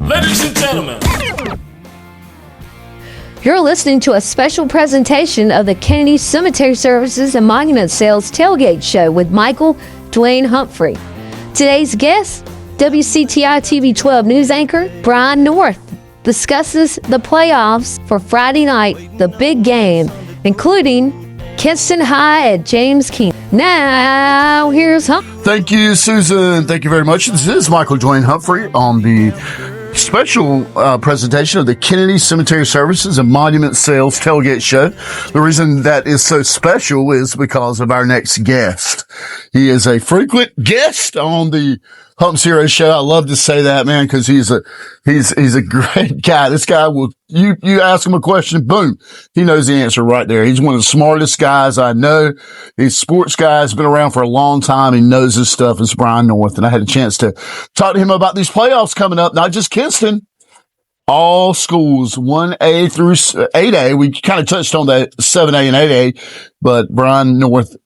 Ladies and gentlemen. You're listening to a special presentation of the Kennedy Cemetery Services and Monument Sales Tailgate Show with Michael Dwayne Humphrey. Today's guest, WCTI-TV12 news anchor Brian North, discusses the playoffs for Friday night, the big game, including Kinston High at James Keene. Now, here's Hump. Thank you, Susan. Thank you very much. This is Michael Dwayne Humphrey on the special presentation of the Kennedy Cemetery Services and Monument Sales Tailgate Show. The reason that is so special is because of our next guest. He is a frequent guest on the Hump Zero show. I love to say that, man, because he's a great guy. This guy will, you ask him a question, boom, he knows the answer right there. He's one of the smartest guys I know. He's a sports guy. He's been around for a long time. He knows his stuff. It's Brian North. And I had a chance to talk to him about these playoffs coming up, not just Kinston. All schools, 1A through 8A. We kind of touched on that 7A and 8A, but Brian North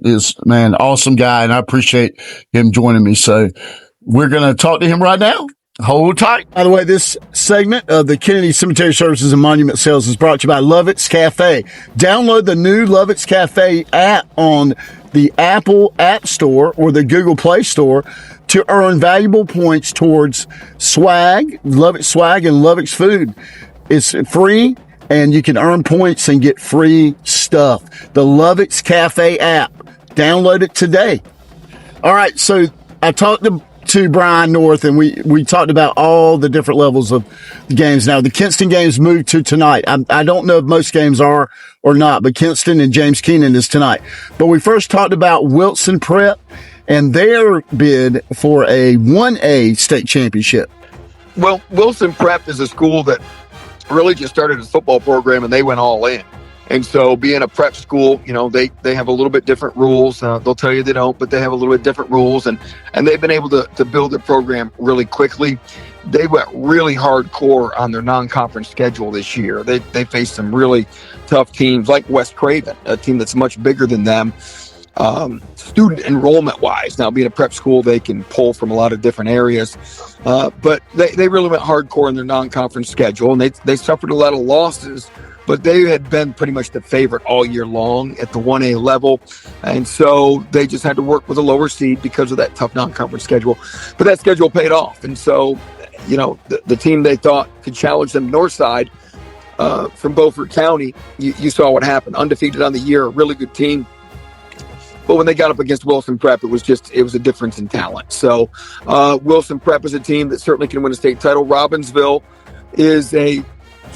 is, man, awesome guy, and I appreciate him joining me. So we're going to talk to him right now. Hold tight. By the way, this segment of the Kennedy Cemetery Services and Monument Sales is brought to you by Lovett's Cafe. Download the new Lovett's Cafe app on the Apple App Store or the Google Play Store to earn valuable points towards swag, Lovett's swag, and Lovett's food. It's free, and you can earn points and get free stuff. The Lovett's Cafe app. Download it today. All right, so I talked to Brian North, and we talked about all the different levels of the games. Now, the Kinston games moved to tonight. I don't know if most games are or not, but Kinston and James Keene is tonight. But we first talked about Wilson Prep and their bid for a 1A state championship. Well, Wilson Prep is a school that really just started a football program, and they went all in. And so being a prep school, you know, they have a little bit different rules. They'll tell you they don't, but they have a little bit different rules. And they've been able to build their program really quickly. They went really hardcore on their non-conference schedule this year. They faced some really tough teams like West Craven, a team that's much bigger than them. Student enrollment wise, now being a prep school, they can pull from a lot of different areas, but they really went hardcore in their non-conference schedule, and they suffered a lot of losses, but they had been pretty much the favorite all year long at the 1A level, and so they just had to work with a lower seed because of that tough non-conference schedule. But that schedule paid off, and so, you know, the team they thought could challenge them Northside from Beaufort County, you saw what happened. Undefeated on the year, a really good team. But when they got up against Wilson Prep, it was a difference in talent. So Wilson Prep is a team that certainly can win a state title. Robbinsville is a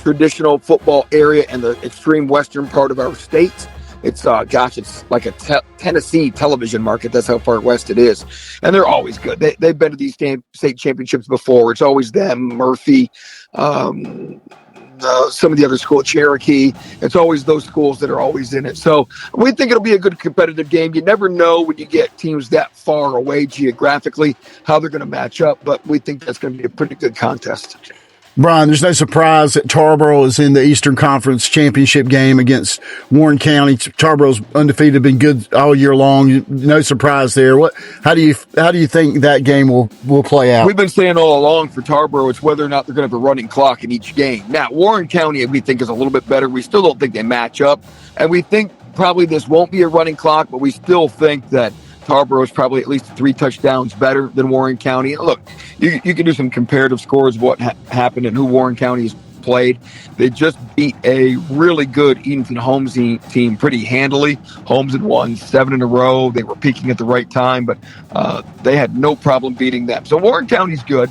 traditional football area in the extreme western part of our state. It's it's like a Tennessee television market. That's how far west it is. And they're always good. They've been to these state championships before. It's always them, Murphy, some of the other schools, Cherokee. It's always those schools that are always in it. So we think it'll be a good competitive game. You never know when you get teams that far away geographically how they're going to match up, but we think that's going to be a pretty good contest. Brian, there's no surprise that Tarboro is in the Eastern Conference Championship game against Warren County. Tarboro's undefeated, been good all year long. No surprise there. How do you think that game will play out? We've been saying all along for Tarboro, it's whether or not they're going to have a running clock in each game. Now, Warren County, we think, is a little bit better. We still don't think they match up, and we think probably this won't be a running clock, but we still think that Tarboro is probably at least 3 touchdowns better than Warren County. Look, you can do some comparative scores of what happened and who Warren County has played. They just beat a really good Edenton Holmes team pretty handily. Holmes had won 7 in a row. They were peaking at the right time, but they had no problem beating them. So Warren County's good.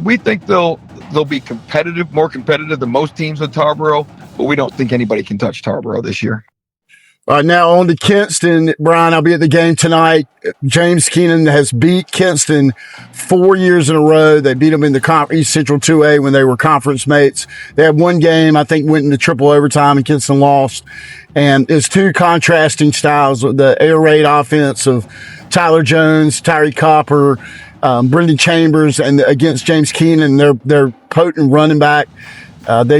We think they'll be competitive, more competitive than most teams with Tarboro, but we don't think anybody can touch Tarboro this year. All right, now on to Kinston. Brian, I'll be at the game tonight. James Keene has beat Kinston 4 years in a row. They beat them in the East Central 2A when they were conference mates. They had one game, I think, went into triple overtime, and Kinston lost. And it's two contrasting styles. The air raid offense of Tyler Jones, Tyree Copper, Brendan Chambers, and against James Keene, their potent running back. And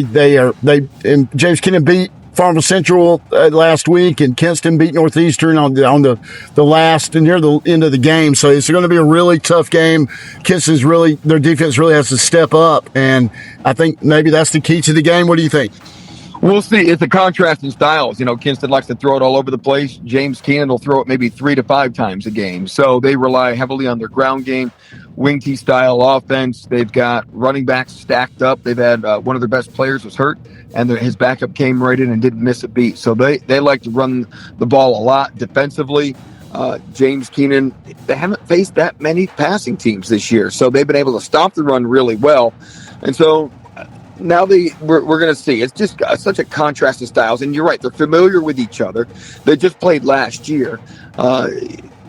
James Keene beat Farmville Central last week, and Kinston beat Northeastern on the last and near the end of the game. So it's going to be a really tough game. Kinston's their defense really has to step up, and I think maybe that's the key to the game. What do you think? We'll see. It's a contrast in styles. Kinston likes to throw it all over the place. James Keenan will throw it maybe 3 to 5 times a game. So they rely heavily on their ground game, wing T style offense. They've got running backs stacked up. They've had one of their best players was hurt, and his backup came right in and didn't miss a beat. So they like to run the ball a lot defensively. James Keenan, they haven't faced that many passing teams this year, so they've been able to stop the run really well. And so now we're going to see. It's just such a contrast in styles. And you're right, they're familiar with each other. They just played last year.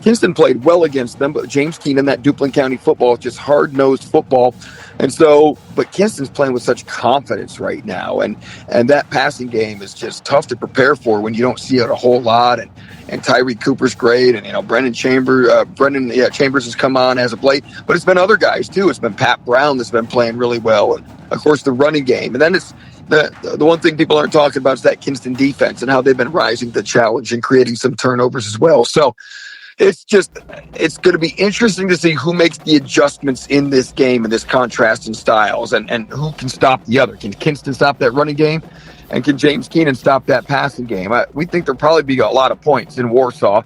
Kinston played well against them, but James Keenan, that Duplin County football, is just hard-nosed football. And so, but Kinston's playing with such confidence right now. And that passing game is just tough to prepare for when you don't see it a whole lot. And Tyree Cooper's great, and Brendan Chambers has come on as of late, but it's been other guys too. It's been Pat Brown that's been playing really well, and of course the running game. And then it's the one thing people aren't talking about is that Kinston defense and how they've been rising to the challenge and creating some turnovers as well. So it's going to be interesting to see who makes the adjustments in this game and this contrast in styles, and who can stop the other. Can Kinston stop that running game? And can James Keenan stop that passing game? We think there'll probably be a lot of points in Warsaw.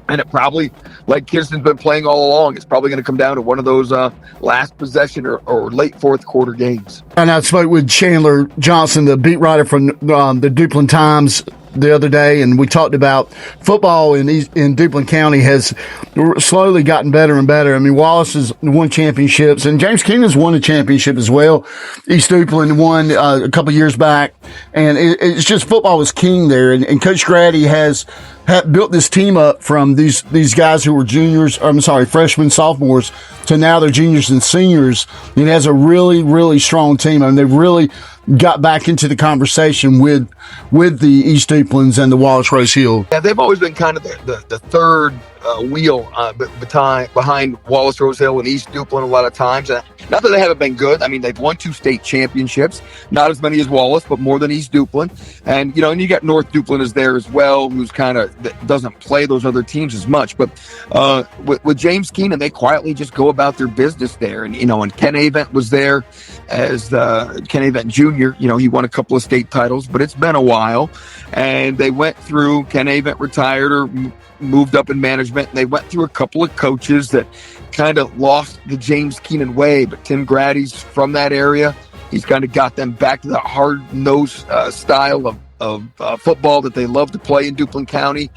And it probably, like Kinston's been playing all along, it's probably going to come down to one of those last possession or late fourth quarter games. And I spoke with Chandler Johnson, the beat writer from the Duplin Times, the other day, and we talked about football in Duplin County has slowly gotten better and better. I mean, Wallace has won championships, and James Keenan's won a championship as well. East Duplin won a couple years back, and it's just football is king there. And Coach Grady has built this team up from these guys who were freshmen, sophomores, to now they're juniors and seniors. It has a really, really strong team, and they've really got back into the conversation with the East Duplins and the Wallace Rose Hill. Yeah, they've always been kind of the third wheel behind Wallace Rose Hill and East Duplin a lot of times. Not that they haven't been good. I mean, they've won 2 state championships, not as many as Wallace, but more than East Duplin. And and you got North Duplin is there as well, who's kind of doesn't play those other teams as much. But with James Keenan, they quietly just go about their business there. And and Ken Avent was there as Ken Avent Jr. He won a couple of state titles, but it's been a while. And they went through, Ken Avent retired or moved up in management, and they went through a couple of coaches that kind of lost the James Keenan way, but Tim Grady's from that area. He's kind of got them back to the hard-nosed style of football that they love to play in Duplin County.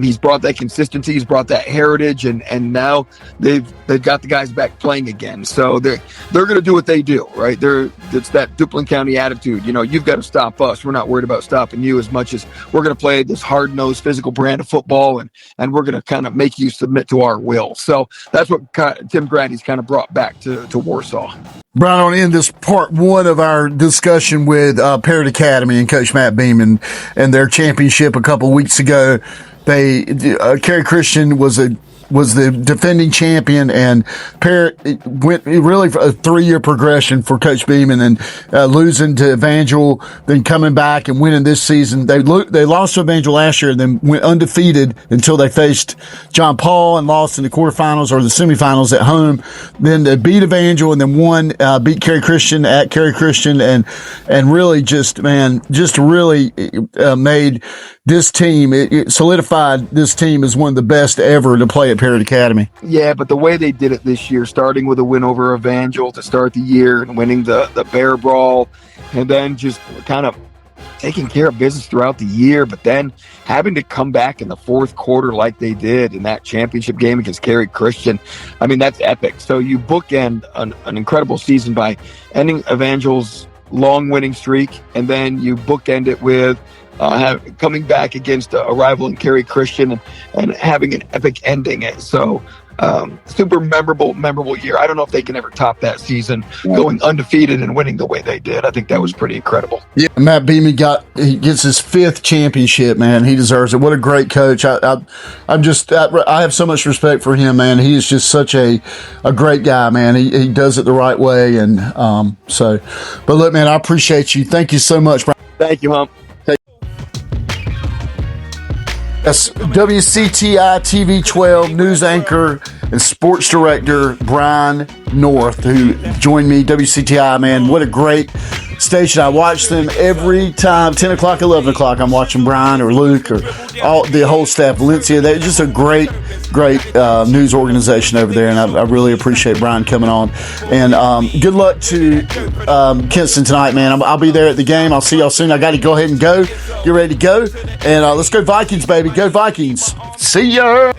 He's brought that consistency, he's brought that heritage, and now they've got the guys back playing again. So they're going to do what they do, right? It's that Duplin County attitude. You've got to stop us. We're not worried about stopping you as much as we're going to play this hard-nosed physical brand of football, and we're going to kind of make you submit to our will. So that's what Tim Grady's kind of brought back to Warsaw. Brian, I want to end this part one of our discussion with Parrott Academy and Coach Matt Beeman and their championship a couple weeks ago. Kerry Christian was the defending champion, and Parrott went really for a 3-year progression for Coach Beeman, and losing to Evangel, then coming back and winning this season. They lost to Evangel last year and then went undefeated until they faced John Paul and lost in the quarterfinals or the semifinals at home. Then they beat Evangel and then beat Kerry Christian at Kerry Christian, and really really made this team, it solidified this team as one of the best ever to play at Parrott Academy. Yeah, but the way they did it this year, starting with a win over Evangel to start the year and winning the Bear Brawl, and then just kind of taking care of business throughout the year, but then having to come back in the fourth quarter like they did in that championship game against Kerry Christian. I mean, that's epic. So you bookend an incredible season by ending Evangel's long winning streak, and then you bookend it with coming back against a rival in Kerry Christian and having an epic ending. So super memorable year. I don't know if they can ever top that season, going undefeated and winning the way they did. I think that was pretty incredible. Yeah, Matt Beeman gets his 5th championship, man. He deserves it. What a great coach. I have so much respect for him, man. He is just such a great guy, man. He does it the right way. And but look, man, I appreciate you. Thank you so much, Brian. Thank you, Hump. That's WCTI TV12 news anchor and sports director Brian North, who joined me. WCTI, man, what a great station. I watch them every time, 10 o'clock, 11 o'clock. I'm watching Brian or Luke or the whole staff, Valencia. They're just a great news organization over there, and I really appreciate Brian coming on. And good luck to Kinston tonight, man. I'll be there at the game. I'll see y'all soon. I got to go ahead and go. Get ready to go. And let's go Vikings, baby. Go Vikings. See ya.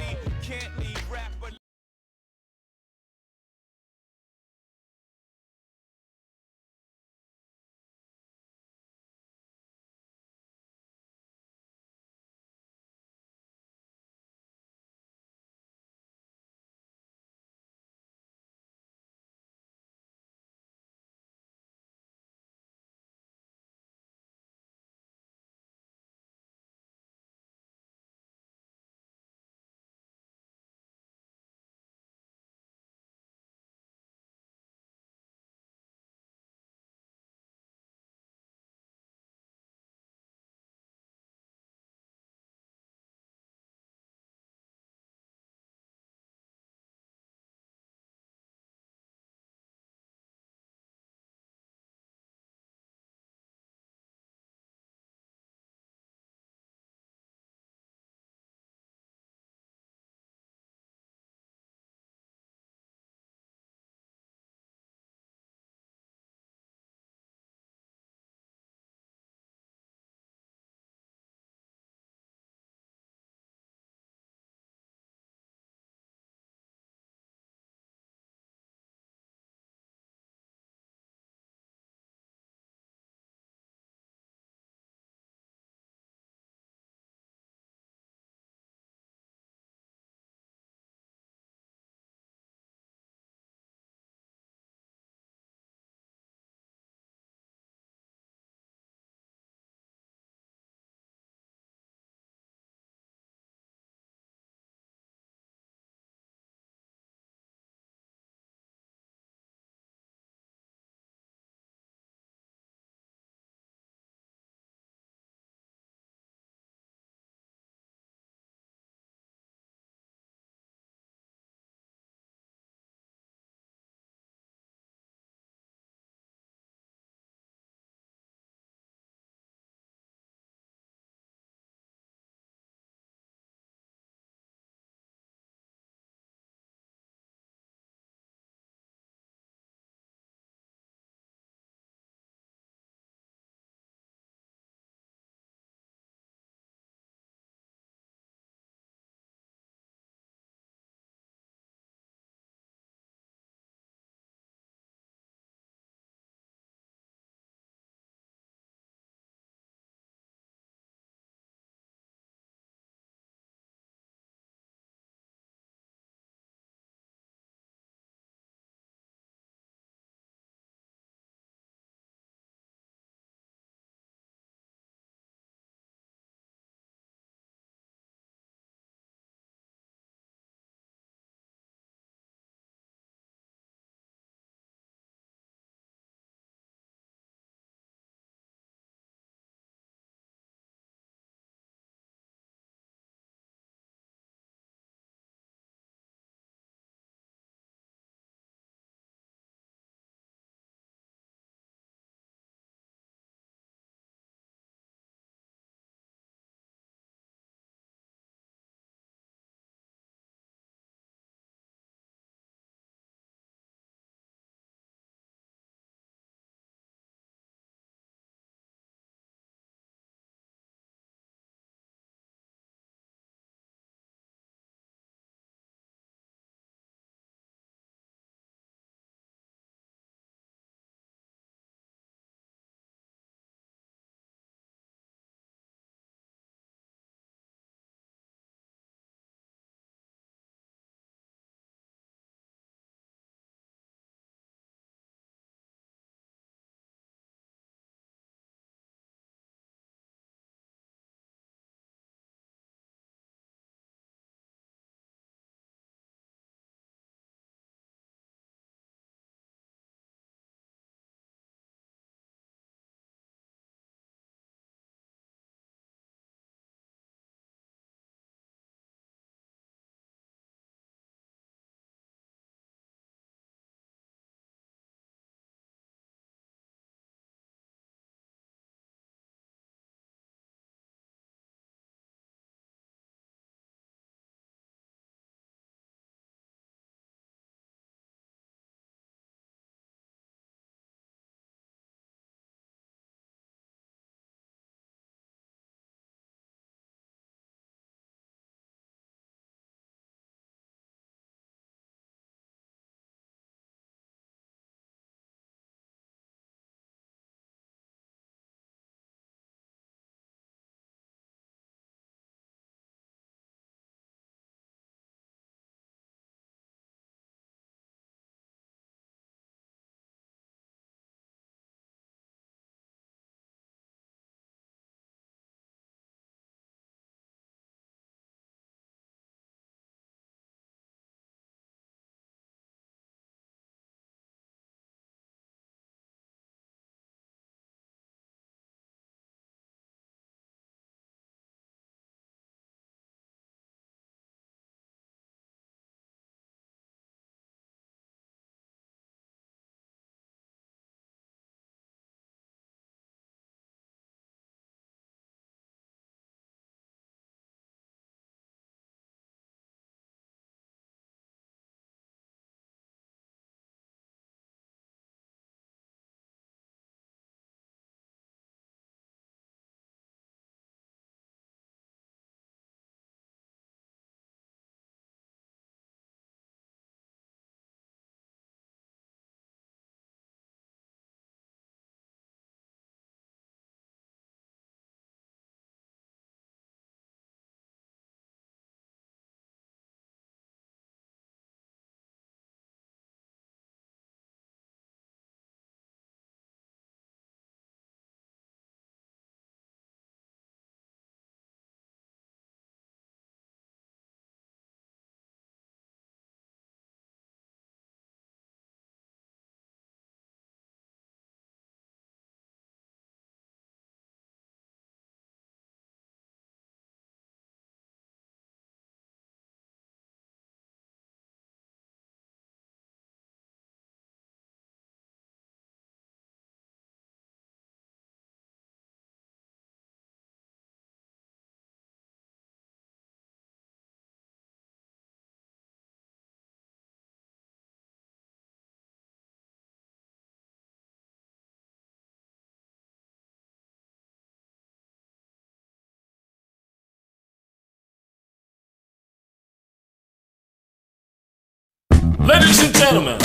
Ladies and gentlemen,